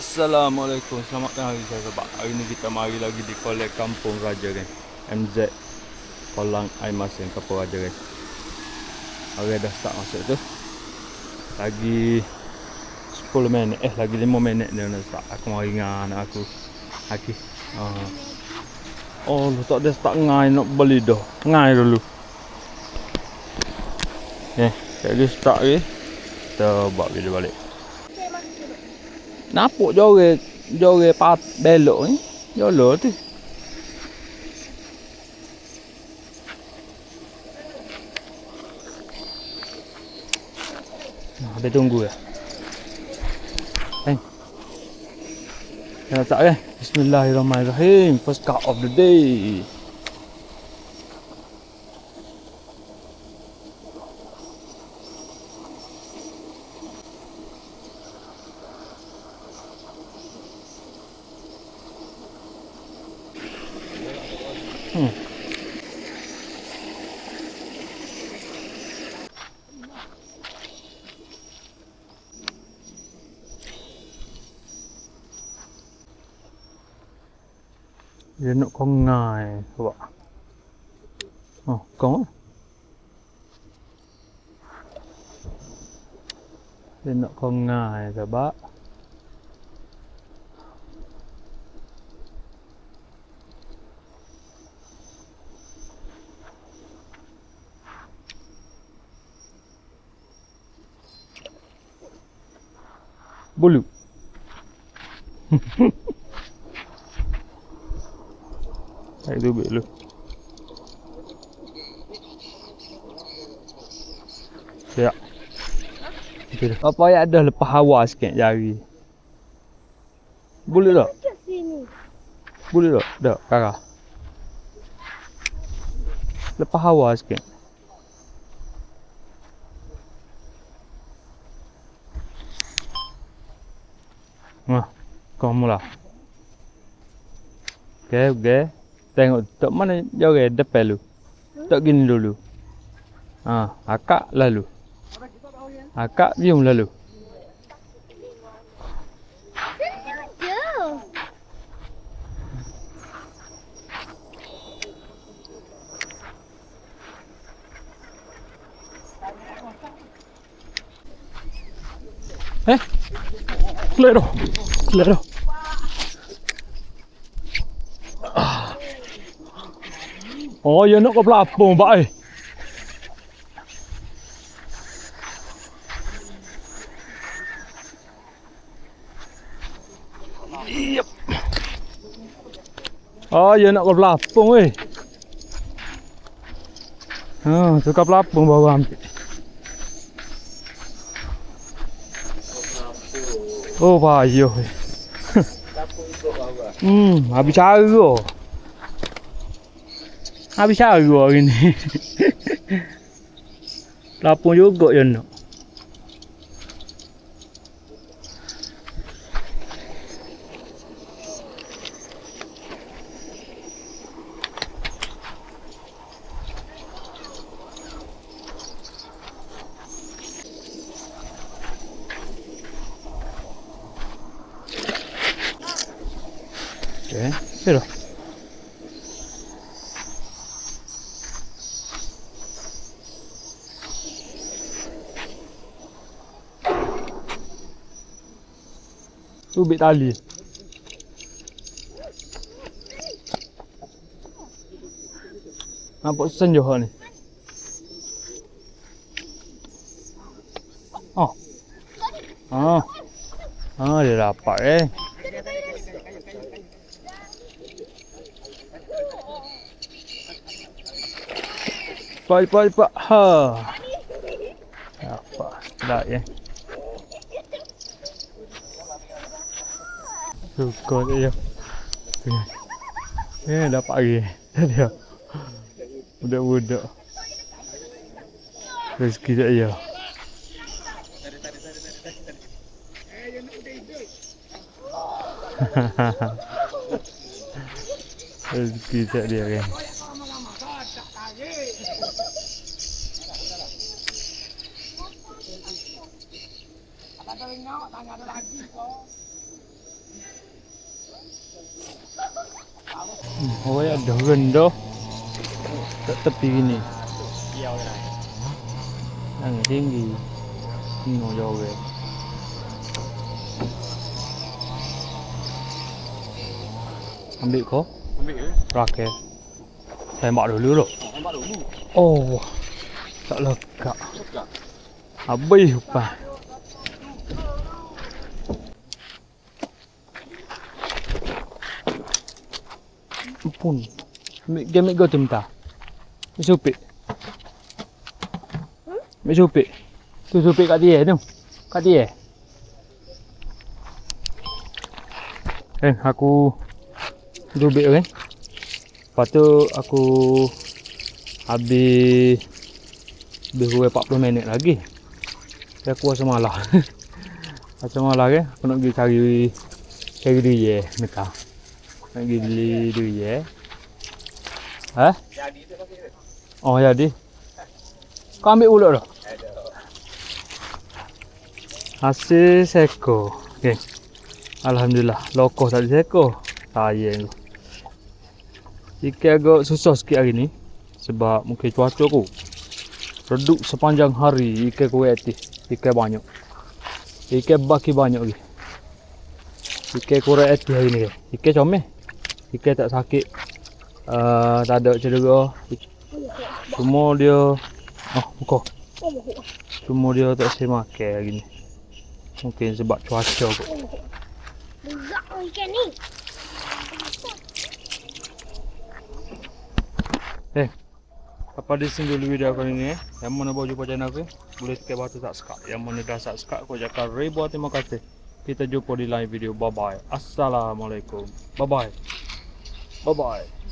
Assalamualaikum, selamat hari saya sebab hari ni kita mari lagi di Kolej Kampung Raja kan. MZ Kolang Air Masin Kampung Raja kan. Hari dah start masuk tu. Lagi 10 minit, lagi 5 minit dia nak start. Aku mari dengan anak aku. Aki. Oh, lu tak ada start ngai nak beli dah. Ngai dulu. Lagi start lagi. Kita buat video balik. Napuk jore pat belok ni. Jolo tu. Habis tunggu ya. Kita tak kan. Bismillahirrahmanirrahim. First car of the day. Dia nak kongai sebab. Oh, kong. Dia nak kongai sebab. Bulu. Hai tu belu. Siap. Okey dah. Apa ya dah lepas hawa sikit jari. Boleh tak? Boleh tak? Dak, Kara. Lepas hawa sikit. Nah, kau mula. Okey. Tengok tak mana jauh depan lu. Tak gini dulu. Akak lalu. Akak bium lalu. Clear dah. Oh, ya nak ke pelapung pak Yep. Oh, ya nak ke pelapung tu ke pelapung baru ambil. Oh, payah habis cara. Habis cara hari ni. Pelapung juga ya nak. Okey, dah. Ubik tali. Nampak senjoh ni. Dia dapat Cepat. Dapat. Sedap Suka dia. Dapat lagi. Dia. Budak-budak. Rezeki dia. Rezeki dia kan. Oh ya, ada rendah kat tepi gini. Yang tinggi. Tengok jauh ke. Ambil kau? Ambil ke? Raket. Tembak dulu loh. Tembak dulu. Oh, tak lekak. Lekak. Habis upah. Ampun. Ambil kau tu minta. Ambil supik. Ambil supik. Tu supik kat dia tu. Kat dia. Aku supik kan. Lepas tu aku habis kurang 40 minit lagi. Jadi aku rasa malah. Rasa malah kan. Aku nak pergi cari dia nikah. Nak pergi beli dia. Ha? Jadi tu masih. Oh jadi. Kau ambil ulut dah? Hasil seko. Okay. Alhamdulillah. Lokoh tadi seko. Sayang. Ikan agak susah sikit hari ni. Sebab mungkin cuaca aku. Reduk sepanjang hari ikan kuati. Ikan banyak. Ikan baki banyak lagi. Ikan kurang hati hari ni. Ikan comel. Ikan tak sakit. Tak ada cedera. Cuma dia buka. Cuma dia tak saya makan hari ni. Mungkin sebab cuaca kot. Besar ikan ni. Apa di sini dulu video kali ini. Yang mana baru jumpa channel aku, boleh tekan batu subscribe. Yang mana dah subscribe, aku ucapkan ribuan terima kasih. Kita jumpa di lain video. Bye bye. Assalamualaikum. Bye bye. Bye bye.